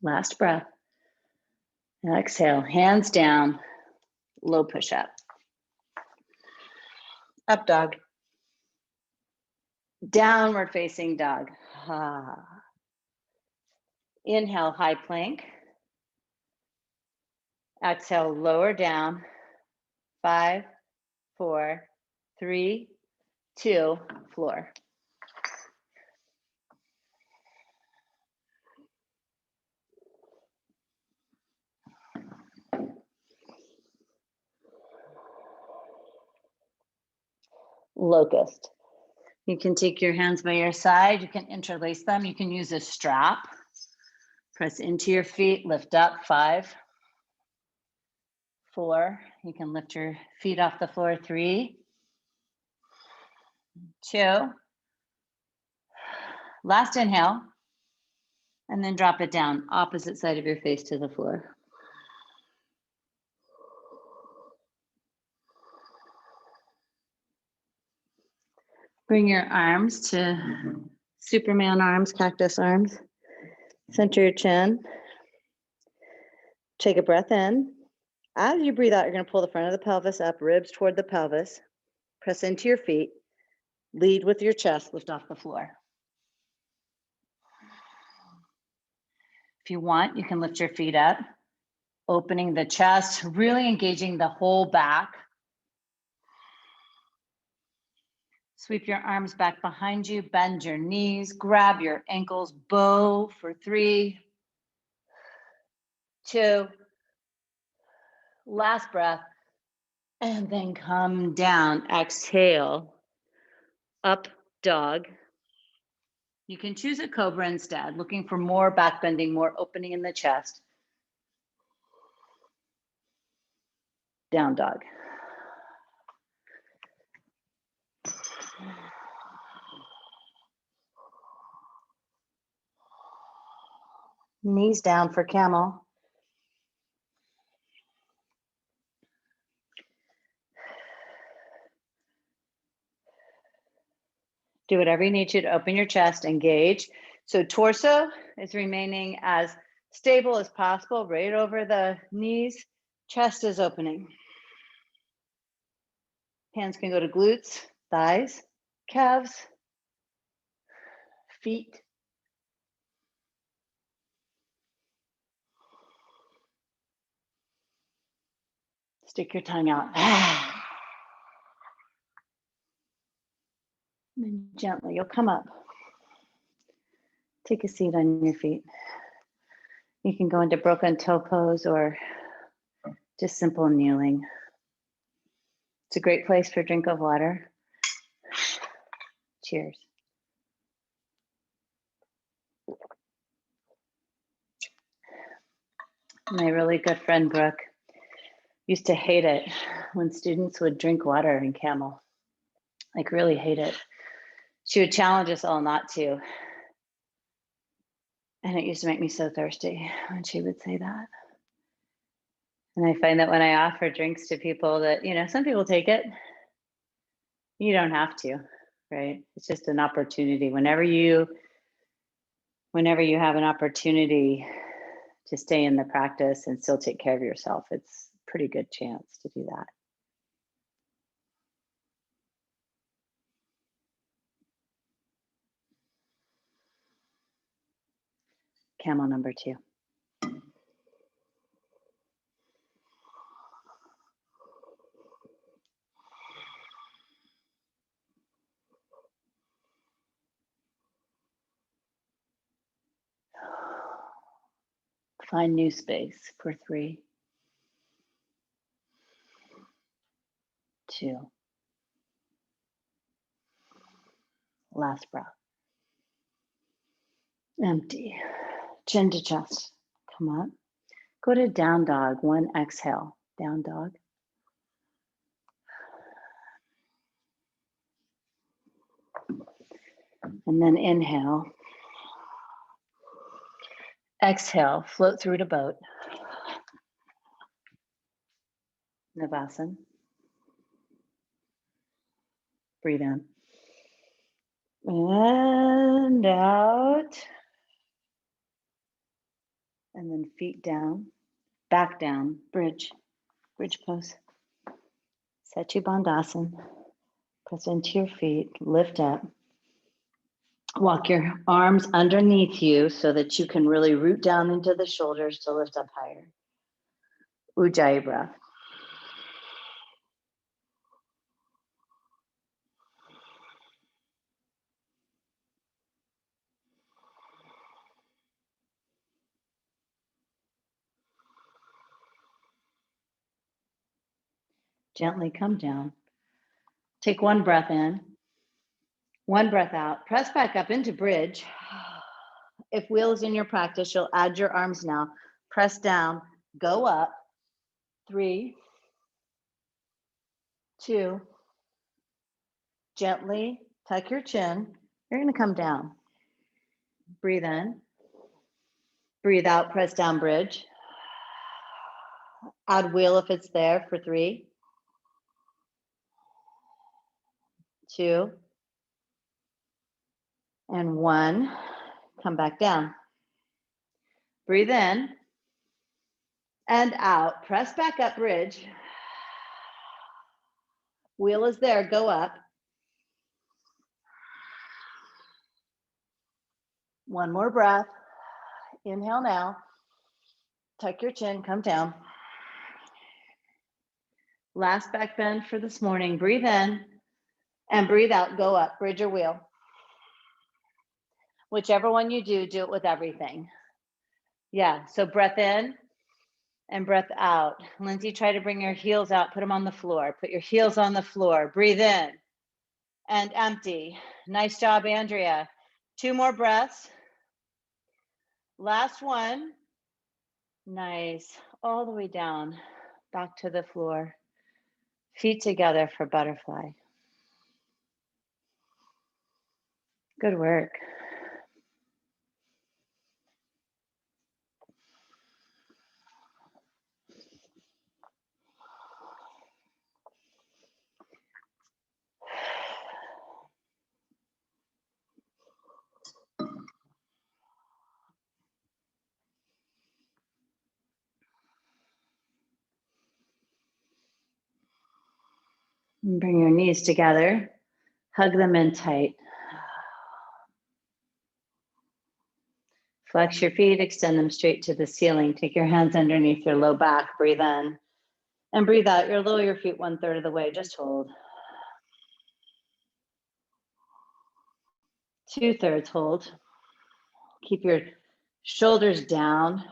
Last breath. Exhale, hands down, low push-up. Up dog. Downward facing dog. Inhale, high plank. Exhale, lower down. 5, 4, 3, 2, floor. Locust. You can take your hands by your side. You can interlace them. You can use a strap. Press into your feet, lift up. 5, 4. You can lift your feet off the floor. 3, 2. Last inhale. And then drop it down, opposite side of your face to the floor. Bring your arms to Superman arms, cactus arms. Center your chin. Take a breath in. As you breathe out, you're going to pull the front of the pelvis up, ribs toward the pelvis. Press into your feet. Lead with your chest, lift off the floor. If you want, you can lift your feet up, opening the chest, really engaging the whole back. Sweep your arms back behind you, bend your knees, grab your ankles, bow for 3, 2, last breath, and then come down, exhale, up dog. You can choose a cobra instead, looking for more back bending, more opening in the chest. Down dog. Knees down for camel. Do whatever you need to open your chest, engage. So torso is remaining as stable as possible, right over the knees. Chest is opening. Hands can go to glutes, thighs, calves, feet. Stick your tongue out. And then gently, you'll come up. Take a seat on your feet. You can go into broken toe pose or just simple kneeling. It's a great place for a drink of water. Cheers. My really good friend, Brooke, Used to hate it when students would drink water in camel, like really hate it. She would challenge us all not to. And it used to make me so thirsty when she would say that. And I find that when I offer drinks to people that, some people take it, you don't have to, right? It's just an opportunity. Whenever you have an opportunity to stay in the practice and still take care of yourself, it's a pretty good chance to do that. Camel number 2. Find new space for 3, 2. Last breath. Empty. Chin to chest. Come up. Go to down dog. 1 exhale. Down dog. And then inhale. Exhale. Float through to boat. Navasana. Breathe in. And out. And then feet down. Back down. Bridge. Bridge pose. Setu Bandhasana. Press into your feet. Lift up. Walk your arms underneath you so that you can really root down into the shoulders to lift up higher. Ujjayi breath. Gently come down. Take 1 breath in, 1 breath out. Press back up into bridge. If wheel is in your practice, you'll add your arms now. Press down, go up. 3, 2. Gently tuck your chin. You're going to come down. Breathe in. Breathe out, press down bridge. Add wheel if it's there for 3, 2, and 1. Come back down. Breathe in and out. Press back up bridge. Wheel is there, go up. 1 more breath. Inhale now. Tuck your chin, come down. Last back bend for this morning. Breathe in and breathe out, go up, bridge or wheel. Whichever one you do it with everything. Yeah, so breath in and breath out. Lindsay, try to bring your heels out, put them on the floor. Put your heels on the floor, breathe in and empty. Nice job, Andrea. 2 more breaths. Last one. Nice, all the way down, back to the floor. Feet together for butterfly. Good work. And bring your knees together. Hug them in tight. Flex your feet, extend them straight to the ceiling. Take your hands underneath your low back. Breathe in and breathe out. You'll lower your feet 1/3 of the way. Just hold. 2/3 hold. Keep your shoulders down.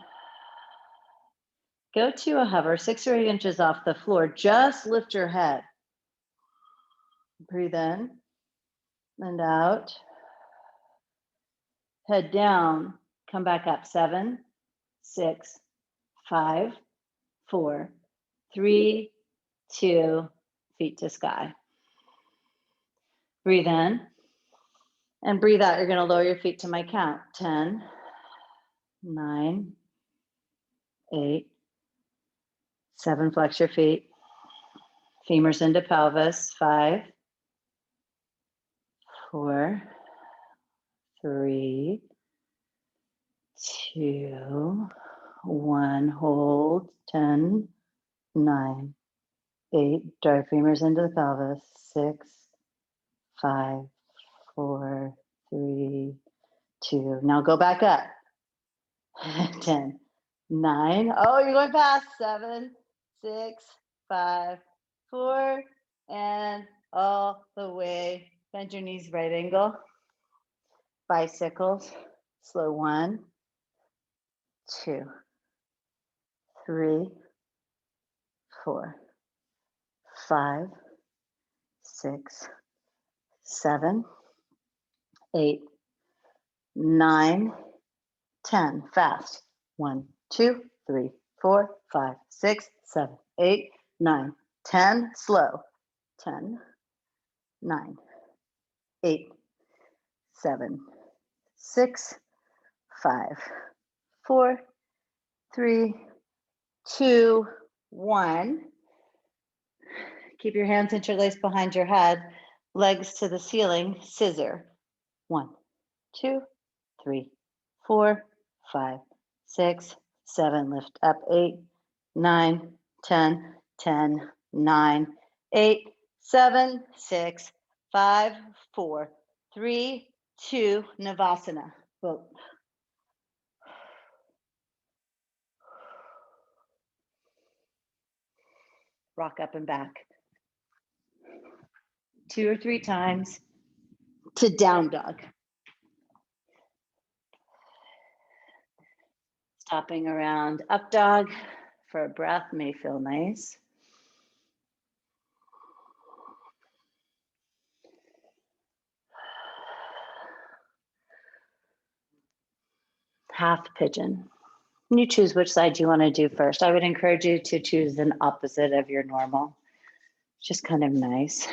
Go to a hover 6 or 8 inches off the floor. Just lift your head. Breathe in and out. Head down. Come back up. 7, 6, 5, 4, 3, 2, feet to sky. Breathe in and breathe out. You're going to lower your feet to my count. 10, 9, 8, 7, flex your feet. Femurs into pelvis. 5, 4, 3, 2, 1. Hold. 10, 9, 8. Drive femurs into the pelvis. 6, 5, 4, 3, 2. Now go back up. 10, 9. Oh, you're going fast. 7, 6, 5, 4, and all the way. Bend your knees, right angle. Bicycles. Slow. 1, 2, 3, 4, 5, 6, 7, 8, 9, 10. Fast. 1, 2, 3, 4, 5, 6, 7, 8, 9, 10. Slow. 10, 9, 8, 7, 6, 5, 4, 3, 2, 1. Keep your hands interlaced behind your head, legs to the ceiling, scissor. 1, 2, 3, 4, 5, 6, 7. Lift up. 8, 9, 10, 10, 9, 8, 7, 6, 5, 4, 3, 2, Navasana. Boat. Rock up and back. 2 or 3 times to down dog. Stopping around up dog for a breath may feel nice. Half pigeon. You choose which side you want to do first. I would encourage you to choose an opposite of your normal. It's just kind of nice.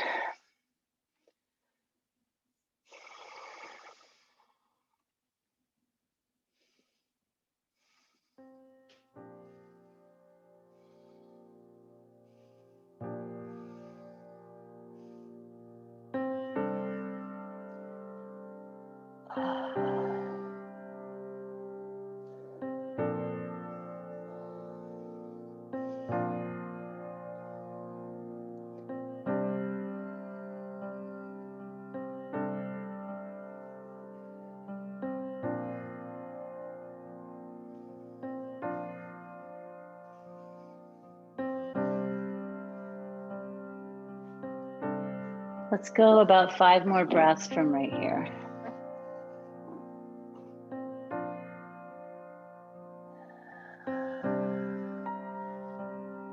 Let's go about 5 more breaths from right here.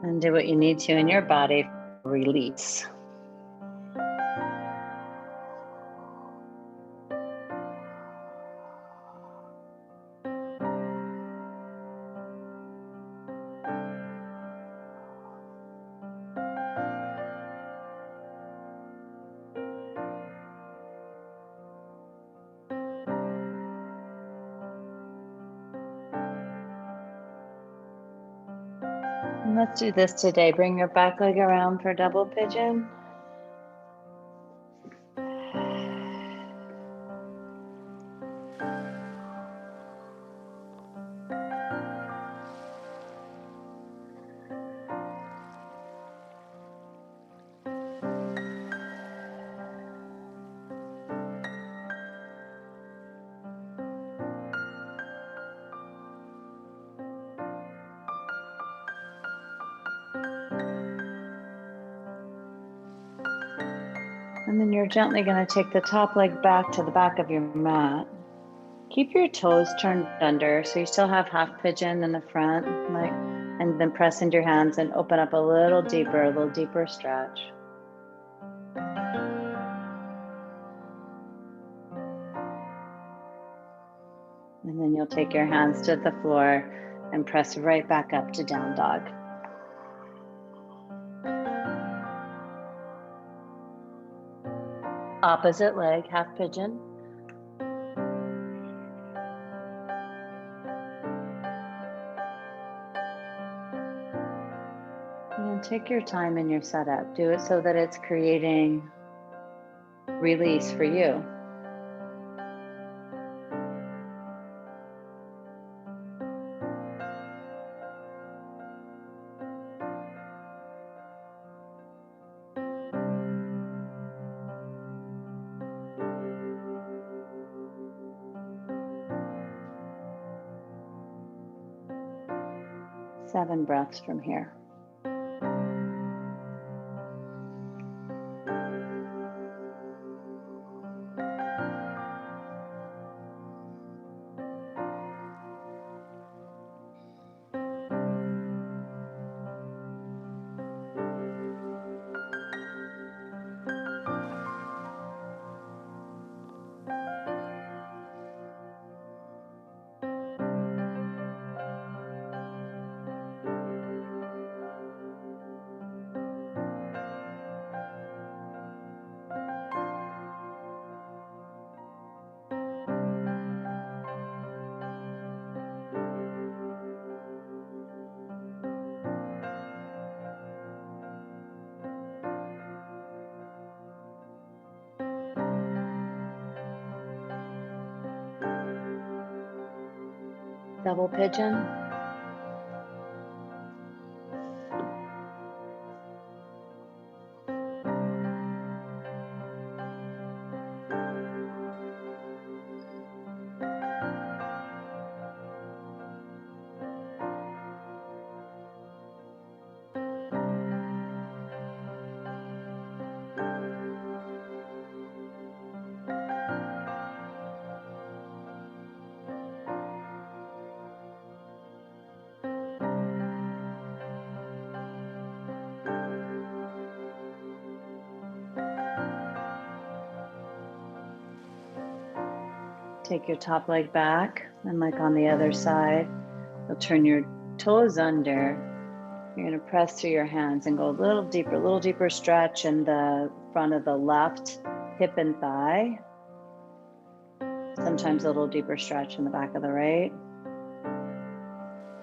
And do what you need to in your body. Release. And let's do this today. Bring your back leg around for double pigeon. And then you're gently going to take the top leg back to the back of your mat. Keep your toes turned under so you still have half pigeon in the front, and then press into your hands and open up a little deeper stretch. And then you'll take your hands to the floor and press right back up to down dog. Opposite leg, half pigeon. And take your time in your setup. Do it so that it's creating release for you. Seven breaths from here. Double pigeon. Take your top leg back, and like on the other side, you'll turn your toes under. You're going to press through your hands and go a little deeper stretch in the front of the left hip and thigh. Sometimes a little deeper stretch in the back of the right.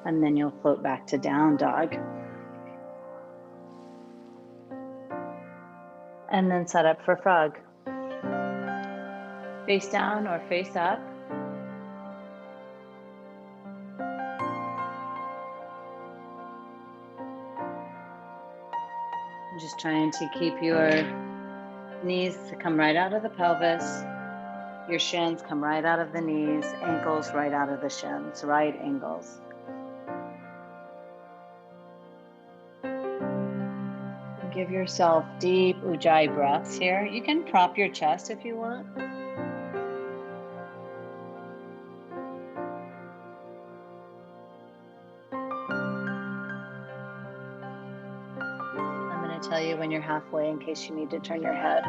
And then you'll float back to down dog. And then set up for frog. Face down or face up. Just trying to keep your knees to come right out of the pelvis. Your shins come right out of the knees, ankles right out of the shins, right angles. Give yourself deep ujjayi breaths here. You can prop your chest if you want. I'm going to tell you when you're halfway in case you need to turn your head.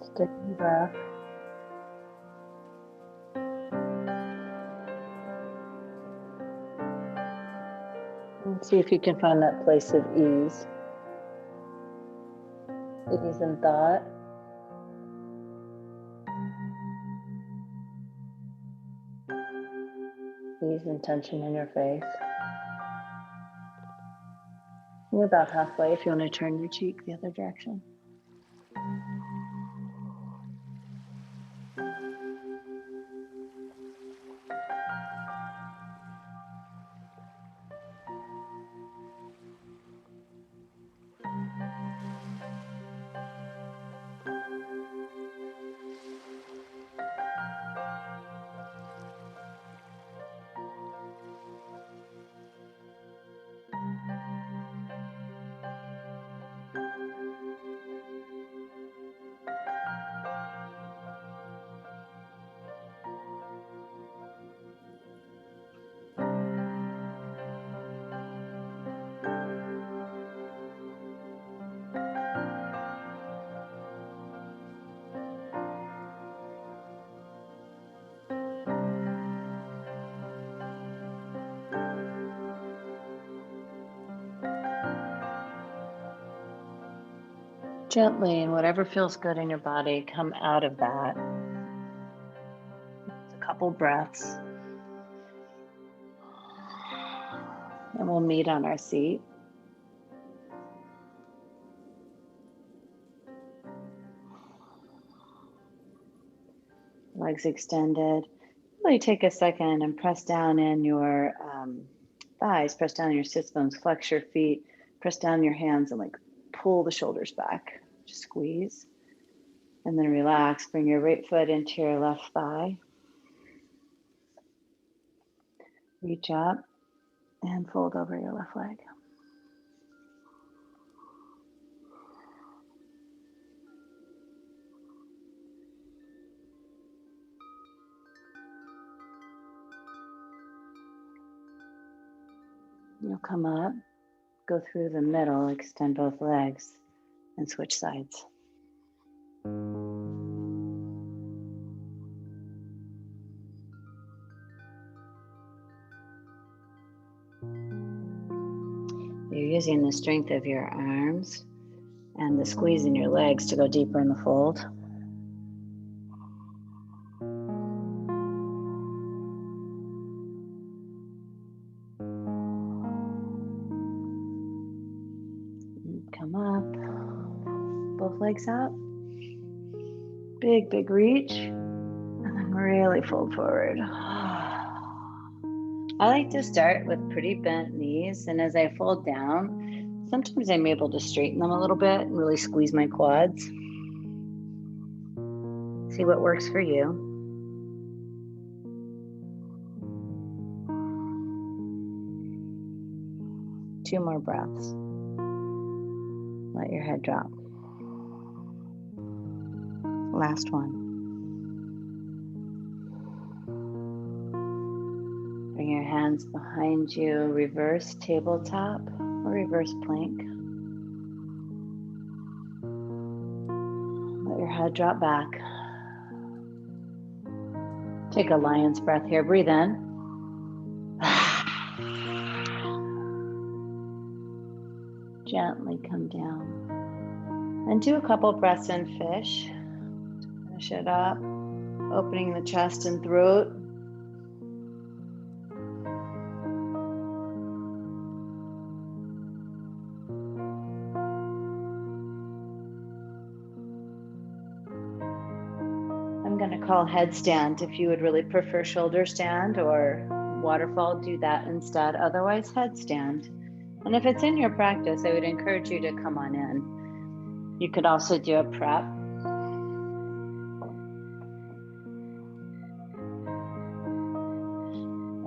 Steady breath. And see if you can find that place of ease. Ease in thought. Ease and tension in your face. You're about halfway if you want to turn your cheek the other direction. Gently, and whatever feels good in your body, come out of that. A couple breaths. And we'll meet on our seat. Legs extended. Really take a second and press down in your thighs, press down your sits bones, flex your feet, press down your hands and like pull the shoulders back. Just squeeze. And then relax. Bring your right foot into your left thigh. Reach up and fold over your left leg. You'll come up, go through the middle, extend both legs, and switch sides. You're using the strength of your arms and the squeeze in your legs to go deeper in the fold. Come up, both legs out. Big, big reach, and then really fold forward. I like to start with pretty bent knees, and as I fold down, sometimes I'm able to straighten them a little bit and really squeeze my quads. See what works for you. Two more breaths. Let your head drop. Last one. Bring your hands behind you, reverse tabletop or reverse plank. Let your head drop back. Take a lion's breath here. Breathe in. Gently come down. And do a couple breaths in fish. Finish it up. Opening the chest and throat. I'm going to call headstand. If you would really prefer shoulder stand or waterfall, do that instead. Otherwise, headstand. And if it's in your practice, I would encourage you to come on in. You could also do a prep.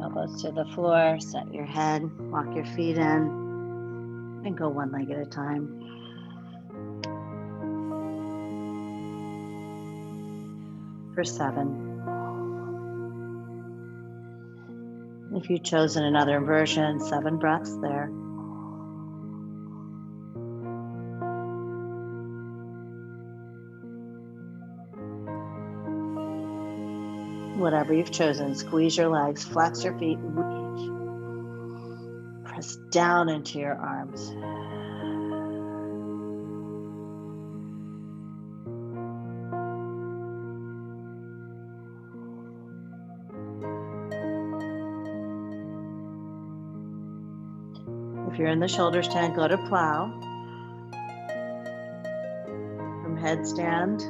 Elbows to the floor, set your head, walk your feet in, and go one leg at a time. For 7. If you've chosen another version, 7 breaths there. Whatever you've chosen, squeeze your legs, flex your feet, reach. Press down into your arms. If you're in the shoulder stand, go to plow. From headstand,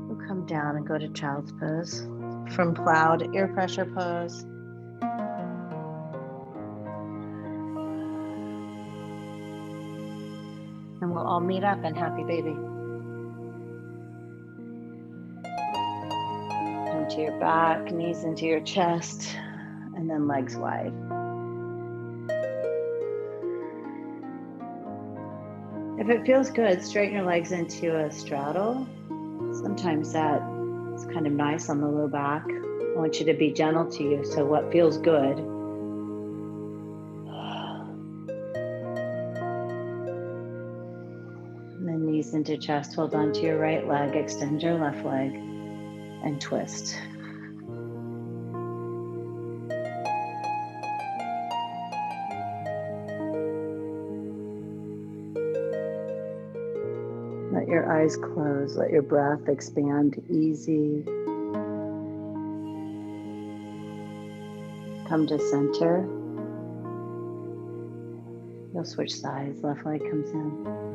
we'll come down and go to child's pose. From plow to ear pressure pose. And we'll all meet up in happy baby. Come to your back, knees into your chest, and then legs wide. If it feels good, straighten your legs into a straddle. Sometimes that's kind of nice on the low back. I want you to be gentle to you, so what feels good. And then knees into chest, hold on to your right leg, extend your left leg, and twist. your eyes close, let your breath expand easy. Come to center. You'll switch sides, left leg comes in.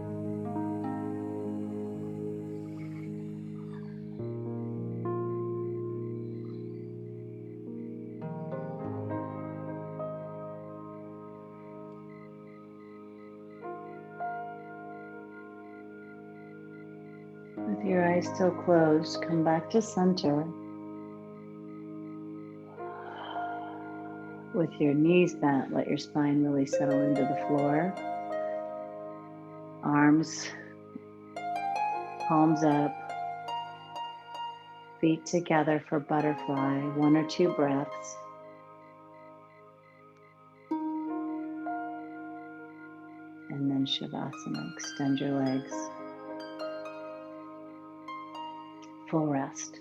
With your eyes still closed, come back to center. With your knees bent, let your spine really settle into the floor. Arms, palms up, feet together for butterfly, 1 or 2 breaths. And then Shavasana, extend your legs. Full rest.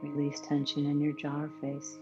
Release tension in your jaw or face.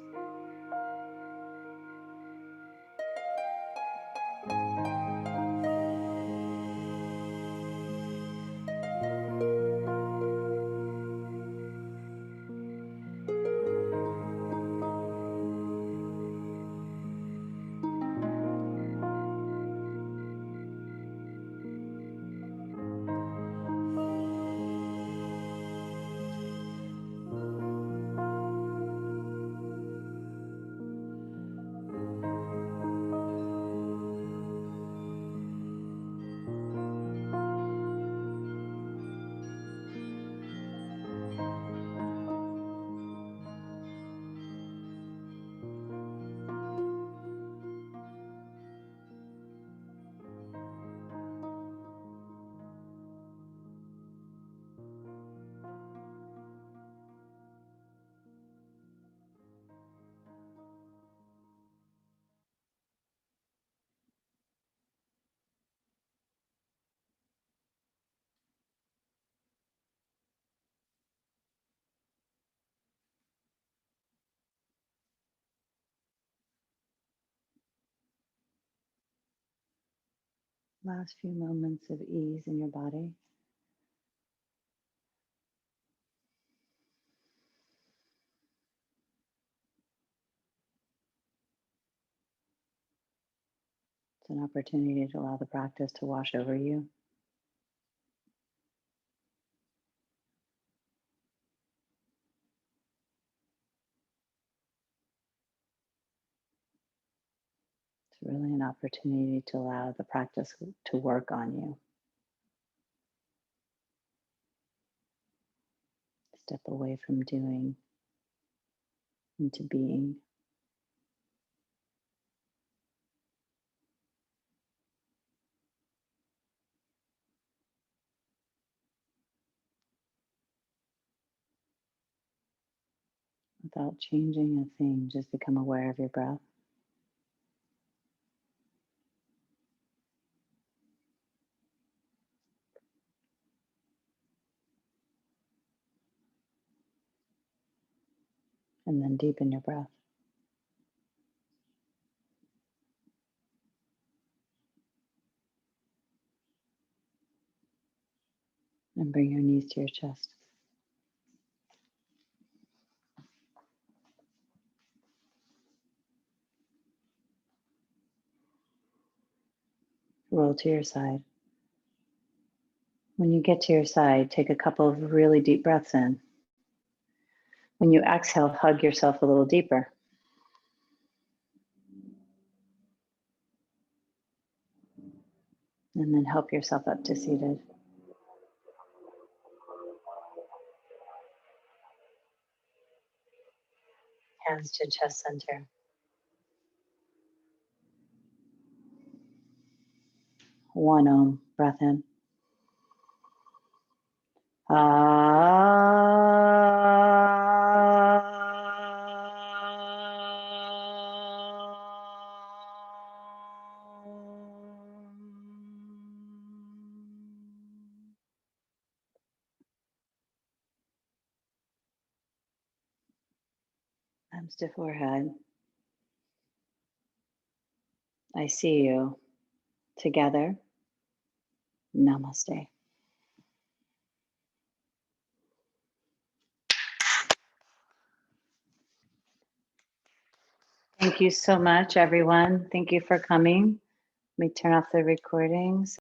Last few moments of ease in your body. It's an opportunity to allow the practice to wash over you. It's really an opportunity to allow the practice to work on you. Step away from doing into being. Without changing a thing, just become aware of your breath. And then deepen your breath. And bring your knees to your chest. Roll to your side. When you get to your side, take a couple of really deep breaths in. When you exhale, hug yourself a little deeper. And then help yourself up to seated. Hands to chest center. One Om, breath in. Thumbs to forehead. I see you. Together. Namaste. Thank you so much, everyone. Thank you for coming. Let me turn off the recordings.